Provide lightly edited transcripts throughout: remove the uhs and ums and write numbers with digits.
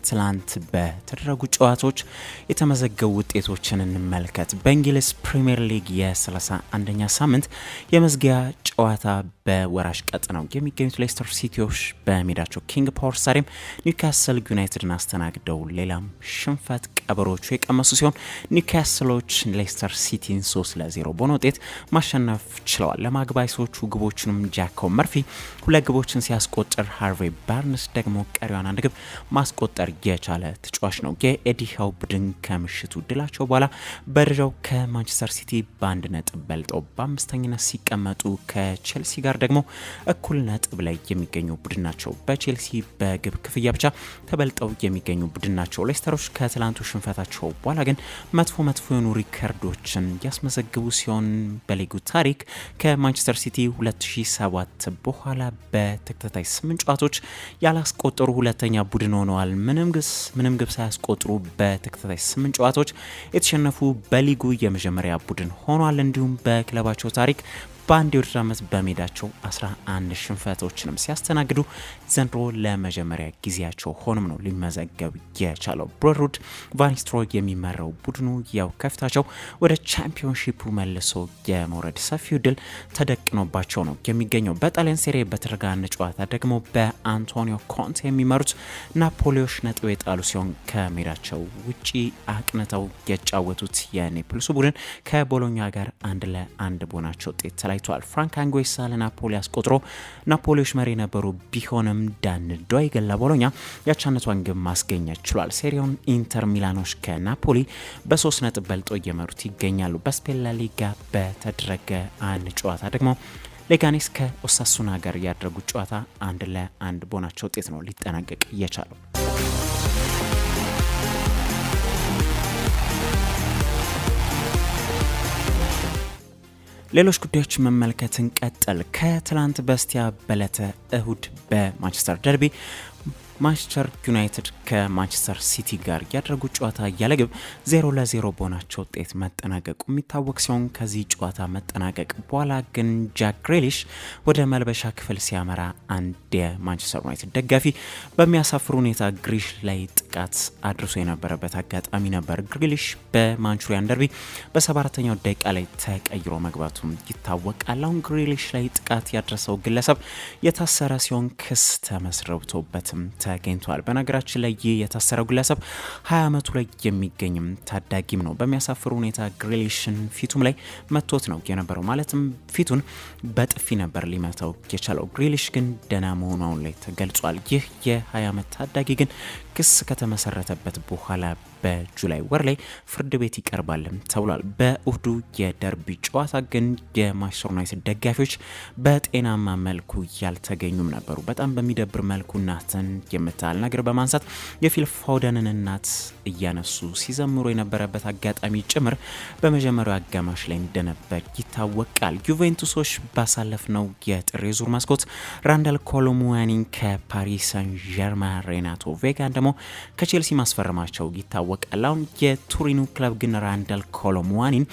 ትላንት በተደረጉ ጨዋታዎች የተመዘገቡ ውጤቶችን እንመልከት። በእንግሊዝ ፕሪሚየር ሊግ የ31ኛ ሳምንት የመዝጊያ ጨዋታ በወራሽ ቀጠናው የሚገኙት ሌስተር ሲቲዎች በሜዳቸው ኪንግ ፓወር ስታዲየም ኒውካስል ዩናይትድን አስተናግደው ሌላም ሽንፈት ቀበሮቹ የቀመሱ ሲሆን ኒውካስሎች ሌስተር ሲቲን 3-0 በሆነ ውጤት ማሸነፍ ችለዋል። ለማግባይሶቹ ግቦችንም ጃኮብ መርፊ 2 ግቦችን ሲያስቆጥር ሃርቬ ባርንስ ደግሞ ቀሪዋን 1 ግብ ማስቆጠር የቻለ ተጫዋች ነው። የኤዲ ሃው ቡድን ከምሽቱ ድላቸው በኋላ በደረጃው ከማንቸስተር ሲቲ በ1 ነጥብ በልጠው በአምስተኝነት ሲቀመጡ ከቼልሲ ጋር ደግሞ እኩል ነጥብ ላይ የሚገኙ ቡድን ናቸው። በቼልሲ በግብ ክፍያ ብቻ ተበልጠው የሚገኙ ቡድን ናቸው። ሌስተሮች ከትላንቱ ሽንፈታቸው በኋላ ግን መጥፎ የሆኑ ሪከርዶችን ያስመዘግቡ ሲሆን በሊጉ ታሪክ ከማንቸስተር ሲቲ 2007 በኋላ በተከታታይ 8 ጨዋታዎች ያላስቆጠሩ ሁለተኛ ቡድን ሆነዋል። ምንም ግብ ሳያስቆጥሩ በተከታታይ 8 ጨዋታዎች የተሸነፉ በሊጉ የመጀመሪያ ቡድን ሆኗል። እንዲሁም በክለባቸው ታሪክ በአንድ የውድድር ዓመት በሜዳቸው 11 ሽንፈቶችንም ሲያስተናግዱ ዘንድሮ ለመጀመሪያ ጊዜያቸው ሆኖም ነው ሊመዘገብ የቻለው። ብሮድሩድ ቫኒስትሮይ የሚመራው ቡድኑ ያው ከፊታቸው ወደ ቻምፒዮንሺፑ መልሶ የመውረድ ሰፊው ድል ተደቅኖባቸው ነው የሚገኘው። በጣሊያን ሴሪ በተደረገ አንድ ጨዋታ ደግሞ በአንቶኒዮ ኮንቴ የሚመሩት ናፖሊዎች ነጥብ የጣሉ ሲሆን ከሜዳቸው ውጪ አቅንተው የጫወቱት የኔፕልሱ ቡድን ከቦሎኛ ጋር 1-1 በሆናቸው ውጤት ተለያይቷል። ፍራንክ አንጎይሳ ለናፖሊ አስቆጥሮ ናፖሊዎች መሪ የነበሩ ቢሆንም ዳን ዶይገላ ቦሎኛ ያቻነቷን ግብ ማስገኘት ችሏል። ሴሪውን ኢንተር ሚላኖች ከናፖሊ በ3 ነጥብ በልጦ እየመሩት ይገኛሉ። በስፔን ላ ሊጋ በተደረገ አንድ ጨዋታ ደግሞ ሌጋኔስ ከኦሳሱና ጋር ያደረጉት ጨዋታ 1-1 በሆናቸው ውጤት ነው ሊጠናቀቅ የቻለው። ሌሎች ጉዳዮችን መመልከትን ቀጠል። ከትላንት በስቲያ በለተ እሁድ በማንቸስተር ደርቢ ማንቸስተር ዩናይትድ ከማንቸስተር ሲቲ ጋር ያደረጉት ጨዋታ ያለ ግብ 0-0 በሆናቸው ውጤት መጠናቀቁ የሚታወቅ ሲሆን ከዚህ ጨዋታ መጠናቀቅ በኋላ ግን ጃክ ግሪሊሽ ወደ መልበሻ ክፍል ሲያመራ አንድ የማንቸስተር ዩናይትድ ደጋፊ በሚያሳፍር ሁኔታ ግሪሊሽ ላይ ጥቃት አድርሶ የነበረበት አጋጣሚ ነበር። ግሪሊሽ በማንቹሪያን ደርቢ በ74ኛው ደቂቃ ላይ ተቀይሮ መግባቱም ይታወቃል። አሁን ግሪሊሽ ላይ ጥቃት ያደረሰው ግለሰብ የታሰረ ሲሆን ክስ ተመስርቶበትም ተገኝቷል። በነገራችን ላይ ይህ የታሰረው ግለሰብ 20 ዓመቱ ላይ የሚገኝም ታዳጊም ነው። በሚያሳፍር ሁኔታ ግሪሊሽን ፊቱም ላይ መቶት ነው የነበረው። ማለትም ፊቱን በጥፊ ነበር ሊመታው የቻለው። ግሪሊሽ ግን ደህና መሆኑ አሁን ላይ ተገልጿል። ይህ የ20 ዓመት ታዳጊ ግን ክስ ከተመሰረተበት በኋላ በጁላይ ወር ላይ ፍርድ ቤት ይቀርባል ተብሏል። በእሁዱ የደርቢ ጨዋታ ግን የማንቸስተር ዩናይትድ ደጋፊዎች በጤናማ መልኩ ያልተገኙም ነበሩ። በጣም በሚደብር መልኩ እናትን የምታል ነገር በማንሳት የፊል ፎደንን እናት እያነሱ ሲዘምሩ የነበረበት አጋጣሚ ጭምር በመጀመሪያው አጋማሽ ላይ እንደነበር ይታወቃል። ዩቬንቱሶች ባሳለፍነው የጥር ዙር መስኮት ራንዳል ኮሎሙዋኒን ከፓሪስ ሳን ዠርማን ሬናቶ ቬጋን ደግሞ ከቼልሲ ማስፈረማቸው ይታወቃል። አሁን የቱሪኑ ክለብ ግን ራንዳል ኮሎሙዋኒን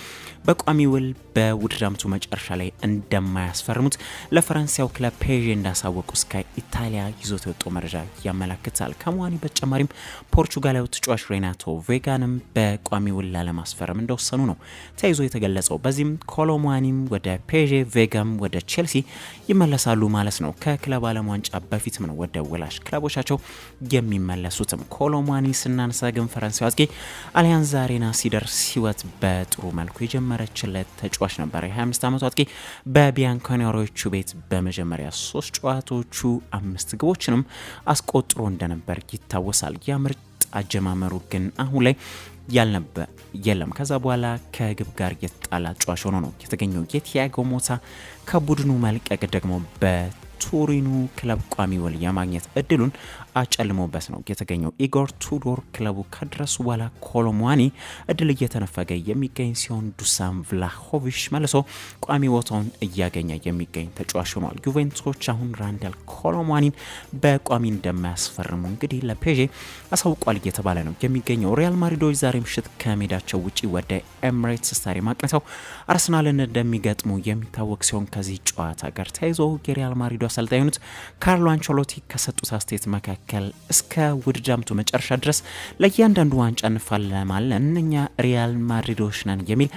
በቋሚ ውል በውድድር ዓመቱ መጨረሻ ላይ እንደማያስፈርሙት ለፈረንሳዩ ክለብ ፔዤ እንዳሳወቁ ስካይ ኢታሊያ ይዞት የወጣው መረጃ ያመለክታል። ከሙዋኒ በተጨማሪም ፖርቹጋላዊ ተጫዋች ሬናቶ ቬጋንም በቋሚ ውል ላለማስፈረም እንደወሰኑ ነው ተይዞ የተገለጸው። በዚህም ኮሎሙዋኒም ወደ ፔዤ ቬጋም ወደ ቼልሲ ይመለሳሉ ማለት ነው። ከክለብ ዓለም ዋንጫ በፊትም ነው ወደ ወላጅ ክለቦቻቸው የሚመለሱትም። ኮሎሙዋኒ ስናነሳ ግን ፈረንሳዊ አጥቂ አሊያንዝ አሬና ሲደርስ ህይወት በጥሩ መልኩ የጀመረችለት ተጫዋች ነበር። የ25 ዓመቱ አጥቂ በቢያንኮኔሮቹ ቤት በመጀመሪያ 3 ጨዋታዎቹ 5 ግቦችንም አስቆጥሮ እንደነበር ይታወሳል። ያምርጥ አጀማመሩ ግን አሁን ላይ የለም። ከዛ በኋላ ከግብ ጋር የተጣላ ተጫዋች ሆኖ ነው የተገኘው። የቲያጎ ሞታ ከቡድኑ መልቀቅ ደግሞ በቱሪኑ ክለብ ቋሚ ውል የማግኘት እድሉን አጨልሞበት ነው የተገኘው። ኢጎር ቱዶር ክለቡ ከድረሱ በኋላ ኮሎሙዋኒ እድል እየተነፈገ የሚገኝ ሲሆን ዱሳን ቭላሆቪች መልሶ ቋሚ ቦታውን እያገኘ የሚገኝ ተጫዋች ሆኗል። ዩቬንቱሶች አሁን ራንዳል ኮሎሙዋኒን በቋሚ እንደማያስፈርሙ እንግዲህ ለፔዤ አሳውቋል እየተባለ ነው የሚገኘው። ሪያል ማድሪዶች ዛሬ ምሽት ከሜዳቸው ውጪ ወደ ኤምሬትስ ስታዲየም አቅንተው አርሰናልን እንደሚገጥሙ የሚታወቅ ሲሆን ከዚህ ጨዋታ ጋር ተያይዞ የሪያል ማድሪዶ አሰልጣኝ ካርሎ አንቸሎቲ ከሰጡት አስተያየት መካከል መካከል እስከ ውድድር ዓመቱ መጨረሻ ድረስ ለእያንዳንዱ ዋንጫ እንፋለማለን እኛ ሪያል ማድሪዶች ነን የሚል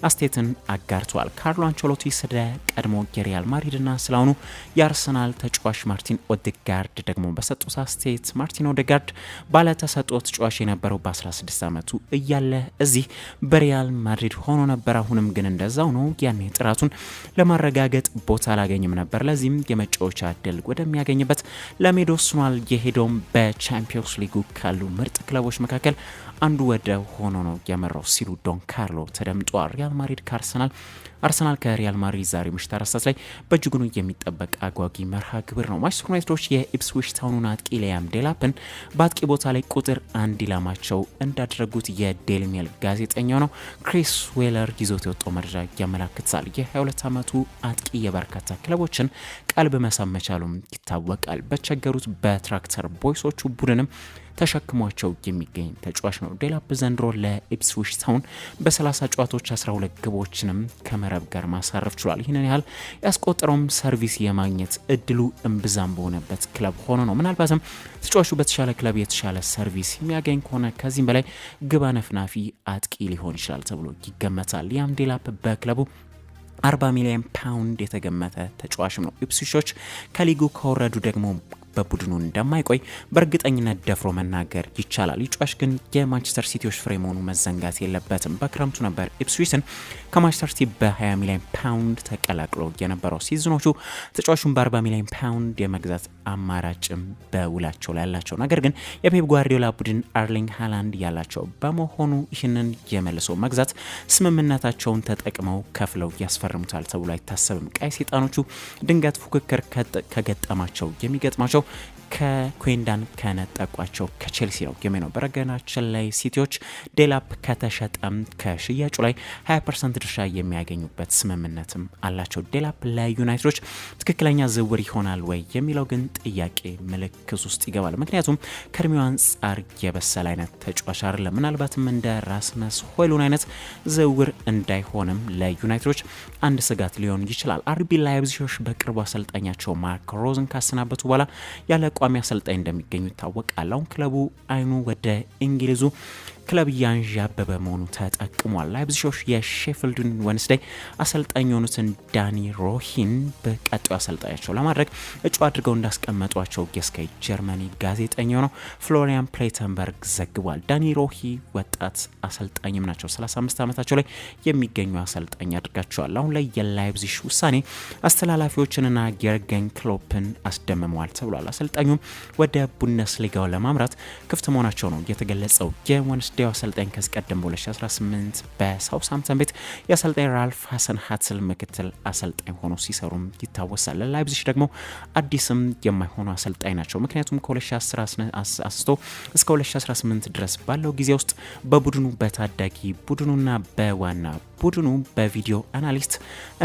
አስተያየትን አጋርተዋል። ካርሎ አንቸሎቲ ስለ ቀድሞ የሪያል ማድሪድና ስለአሁኑ የአርሰናል ተጫዋች ማርቲን ኦዴጋርድ ደግሞ በሰጡት አስተያየት ማርቲን ኦዴጋርድ ባለተሰጥኦ ተጫዋች የነበረው በ16 ዓመቱ እያለ እዚህ በሪያል ማድሪድ ሆኖ ነበር። አሁንም ግን እንደዛው ነው። ያኔ ጥራቱን ለማረጋገጥ ቦታ አላገኝም ነበር። ለዚህም የመጫወቻ እድል ወደሚያገኝበት ለመሄድ ወስኗል። የሄደውም በቻምፒዮንስ ሊጉ ካሉ ምርጥ ክለቦች መካከል አንዱ ወደ ሆኖ ነው ያመራው ሲሉ ዶን ካርሎ ተደምጧል። ሪያል ማድሪድ አርሰናል ከሪያል ማድሪድ ዛሬ ምሽት 4 ሰዓት ላይ በእጅጉኑ የሚጠበቅ አጓጊ መርሃ ግብር ነው። ማንቸስተር ዩናይትዶች የኢፕስዊች ታውኑን አጥቂ ሊያም ዴላፕን በአጥቂ ቦታ ላይ ቁጥር 1 ኢላማቸው እንዳደረጉት የዴይሊ ሜል ጋዜጠኛው ነው ክሪስ ዌለር ይዞት የወጣው መረጃ ያመላክታል። የ22 ዓመቱ አጥቂ የበርካታ ክለቦችን ቀልብ መሳብ መቻሉም ይታወቃል። በቸገሩት በትራክተር ቦይሶቹ ቡድንም ተሸክሟቸው የሚገኝ ተጫዋች ነው። ዴላፕ ዘንድሮ ለኢፕስዊች ታውን በ30 ጨዋታዎች 12 ግቦችንም ከመረብ ጋር ማሳረፍ ችሏል። ይህንን ያህል ያስቆጠረውም ሰርቪስ የማግኘት እድሉ እምብዛም በሆነበት ክለብ ሆኖ ነው። ምናልባትም ተጫዋቹ በተሻለ ክለብ የተሻለ ሰርቪስ የሚያገኝ ከሆነ ከዚህም በላይ ግብ አነፍናፊ አጥቂ ሊሆን ይችላል ተብሎ ይገመታል። ያም ዴላፕ በክለቡ 40 ሚሊዮን ፓውንድ የተገመተ ተጫዋችም ነው። ኢፕስዊቾች ከሊጉ ከወረዱ ደግሞ በቡድኑ እንደማይቆይ በእርግጠኝነት ደፍሮ መናገር ይቻላል። ተጫዋች ግን የማንቸስተር ሲቲዎች ፍሬ መሆኑ መዘንጋት የለበትም። በክረምቱ ነበር ኢፕስዊችን ከማንቸስተር ሲቲ በ20 ሚሊዮን ፓውንድ ተቀላቅሎ የነበረው። ሲዝኖቹ ተጫዋቹን በ40 ሚሊዮን ፓውንድ የመግዛት አማራጭም በውላቸው ላይ ያላቸው፣ ነገር ግን የፔፕ ጓርዲዮላ ቡድን አርሊንግ ሃላንድ ያላቸው በመሆኑ ይህንን የመልሶ መግዛት ስምምነታቸውን ተጠቅመው ከፍለው ያስፈርሙታል ተብሎ አይታሰብም። ቀይ ሰይጣኖቹ ድንገት ፉክክር ከገጠማቸው የሚገጥማቸው ከኩዌንዳን ከነጠቋቸው ከቼልሲ ነው የሚሆነው። በረገናችን ላይ ሲቲዎች ዴላፕ ከተሸጠም ከሽያጩ ላይ 20% ድርሻ የሚያገኙበት ስምምነትም አላቸው። ዴላፕ ለዩናይትዶች ትክክለኛ ዝውውር ይሆናል ወይ የሚለው ግን ጥያቄ ምልክት ውስጥ ይገባል። ምክንያቱም ከእድሜው አንጻር የበሰለ አይነት ተጫዋች አይደለም። ምናልባትም እንደ ራስመስ ሆይሉን አይነት ዝውውር እንዳይሆንም ለዩናይትዶች አንድ ስጋት ሊሆን ይችላል። አርቢ ላይፕዚግ በቅርቡ አሰልጣኛቸው ማርክ ሮዝን ካሰናበቱ በኋላ ያለ ቋሚ አሰልጣኝ እንደሚገኙ ይታወቃል። አሁን ክለቡ አይኑ ወደ እንግሊዙ ክለብ ያንዣበበ መሆኑ ተጠቅሟል። ላይፕዚግ የሼፊልድ ዌንስዴይ አሰልጣኝ የሆኑትን ዳኒ ሮሂን በቀጣዩ አሰልጣኛቸው ለማድረግ እጩ አድርገው እንዳስቀመጧቸው የስካይ ጀርመኒ ጋዜጠኛ ነው ፍሎሪያን ፕሌተንበርግ ዘግቧል። ዳኒ ሮሂ ወጣት አሰልጣኝም ናቸው። 35 ዓመታቸው ላይ የሚገኙ አሰልጣኝ አድርጋቸዋል። አሁን ላይ የላይፕዚግ ውሳኔ አስተላላፊዎችንና የርገን ክሎፕን አስደምመዋል ተብሏል። አሰልጣኙም ወደ ቡንደስሊጋው ለማምራት ክፍት መሆናቸው ነው የተገለጸው። የዌንስዴይ አሰልጣኝ ከዚህ ቀደም በ2018 በሳውዝሃምፕተን ቤት የአሰልጣኝ ራልፍ ሀሰን ሀትል ምክትል አሰልጣኝ ሆኖ ሲሰሩም ይታወሳል። ለላይፕዚግ ደግሞ አዲስም የማይሆኑ አሰልጣኝ ናቸው። ምክንያቱም ከ2010 አንስቶ እስከ 2018 ድረስ ባለው ጊዜ ውስጥ በቡድኑ በታዳጊ ቡድኑና በዋና ቡድኑ በቪዲዮ አናሊስት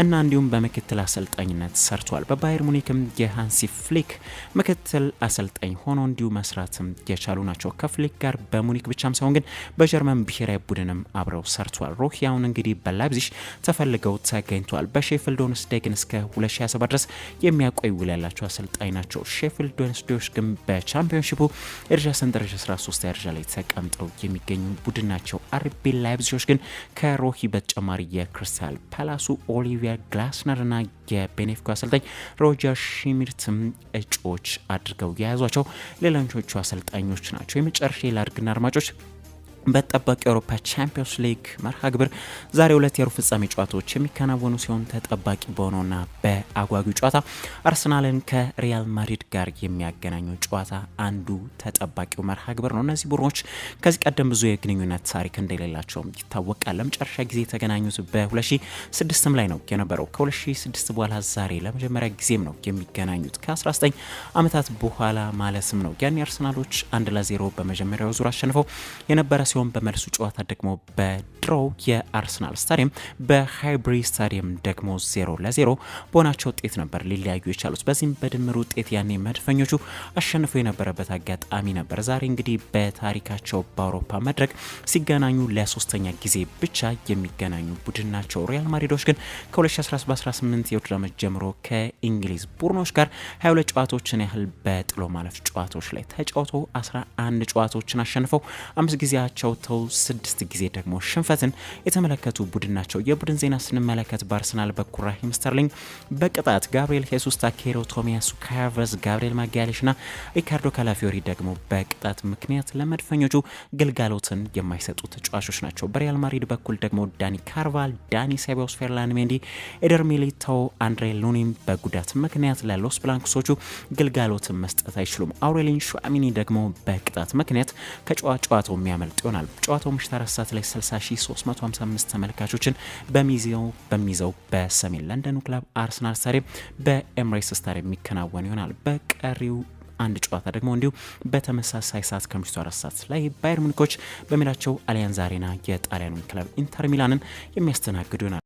እና እንዲሁም በምክትል አሰልጣኝነት ሰርቷል። በባየር ሙኒክም የሃንሲ ፍሊክ ምክትል አሰልጣኝ ሆኖ እንዲሁ መስራትም የቻሉ ናቸው። ከፍሊክ ጋር በሙኒክ ብቻም ሳይሆን ግን በጀርመን ብሔራዊ ቡድንም አብረው ሰርቷል። ሮሂ አሁን እንግዲህ በላይፕዚግ ተፈልገው ተገኝቷል። በሼፊልድ ዌንስዴይ ግን እስከ 2027 ድረስ የሚያቆይ ውል ያላቸው አሰልጣኝ ናቸው። ሼፊልድ ዌንስዴዮች ግን በቻምፒዮንሺፑ የደረጃ ሰንጠረዥ 13 ደረጃ ላይ ተቀምጠው የሚገኙ ቡድን ናቸው። አርቢ ላይፕዚጎች ግን ከሮሂ በተጨማሪ የክሪስታል ፓላሱ ኦሊቪየር ግላስነር እና የቤኔፊካ አሰልጣኝ ሮጀር ሽሚርትም እጩዎች አድርገው የያዟቸው ሌሎቹ አሰልጣኞች ናቸው። የመጨረሻ ላድርግና አድማጮች በተጠባቂ የአውሮፓ ቻምፒዮንስ ሊግ መርሃ ግብር ዛሬ 2 የሩብ ፍጻሜ ጨዋታዎች የሚከናወኑ ሲሆን ተጠባቂ በሆነውና በአጓጊው ጨዋታ አርሰናልን ከሪያል ማድሪድ ጋር የሚያገናኘው ጨዋታ አንዱ ተጠባቂው መርሃ ግብር ነው። እነዚህ ቡድኖች ከዚህ ቀደም ብዙ የግንኙነት ታሪክ እንደሌላቸው ይታወቃል። ለመጨረሻ ጊዜ የተገናኙት በ2006 ላይ ነው የነበረው። ከ2006 በኋላ ዛሬ ለመጀመሪያ ጊዜም ነው የሚገናኙት ከ19 ዓመታት በኋላ ማለትም ነው። ያኔ አርሰናሎች 1-0 በመጀመሪያው ዙር አሸንፈው የነበረ ሲሆን በመልሱ ጨዋታ ደግሞ በድሮው የአርሰናል ስታዲየም በሃይብሪ ስታዲየም ደግሞ 0-0 በሆናቸው ውጤት ነበር ሊለያዩ የቻሉት። በዚህም በድምር ውጤት ያኔ መድፈኞቹ አሸንፎ የነበረበት አጋጣሚ ነበር። ዛሬ እንግዲህ በታሪካቸው በአውሮፓ መድረክ ሲገናኙ ለሶስተኛ ጊዜ ብቻ የሚገናኙ ቡድን ናቸው። ሪያል ማድሪዶች ግን ከ2017-18 የውድድር ዓመት ጀምሮ ከእንግሊዝ ቡድኖች ጋር 22 ጨዋታዎችን ያህል በጥሎ ማለፍ ጨዋታዎች ላይ ተጫውቶ 11 ጨዋታዎችን አሸንፈው 5 ጊዜያቸው ተው 6 ጊዜ ደግሞ ሽንፈትን የተመለከቱ ቡድን ናቸው። የቡድን ዜና ስንመለከት በአርሰናል በኩል ራሂም ስተርሊንግ በቅጣት ጋብሪኤል ሄሱስ፣ ታኬሮ ቶሚያሱ፣ ካቨርዝ፣ ጋብሪኤል ማጋሌሽ ና ሪካርዶ ካላፊዮሪ ደግሞ በቅጣት ምክንያት ለመድፈኞቹ ግልጋሎትን የማይሰጡ ተጫዋቾች ናቸው። በሪያል ማድሪድ በኩል ደግሞ ዳኒ ካርቫል፣ ዳኒ ሴባዮስ፣ ፌርላንድ ሜንዲ፣ ኤደር ሚሊታው፣ አንድሬ ሉኒም በጉዳት ምክንያት ለሎስ ብላንኮሶቹ ግልጋሎትን መስጠት አይችሉም። አውሬሊን ሹአሚኒ ደግሞ በቅጣት ምክንያት ከጨዋታው የሚያመልጥ ይሆናል። ጨዋታው ምሽት 4 ሰዓት ላይ 60,355 ተመልካቾችን በሚይዘው በሰሜን ለንደኑ ክለብ አርሰናል ስታዲየም በኤምሬትስ ስታዲየም የሚከናወን ይሆናል። በቀሪው አንድ ጨዋታ ደግሞ እንዲሁ በተመሳሳይ ሰዓት ከምሽቱ 4 ሰዓት ላይ ባየር ሙኒኮች በሜዳቸው አሊያንዝ አሬና የጣሊያኑን ክለብ ኢንተር ሚላንን የሚያስተናግዱ ይሆናል።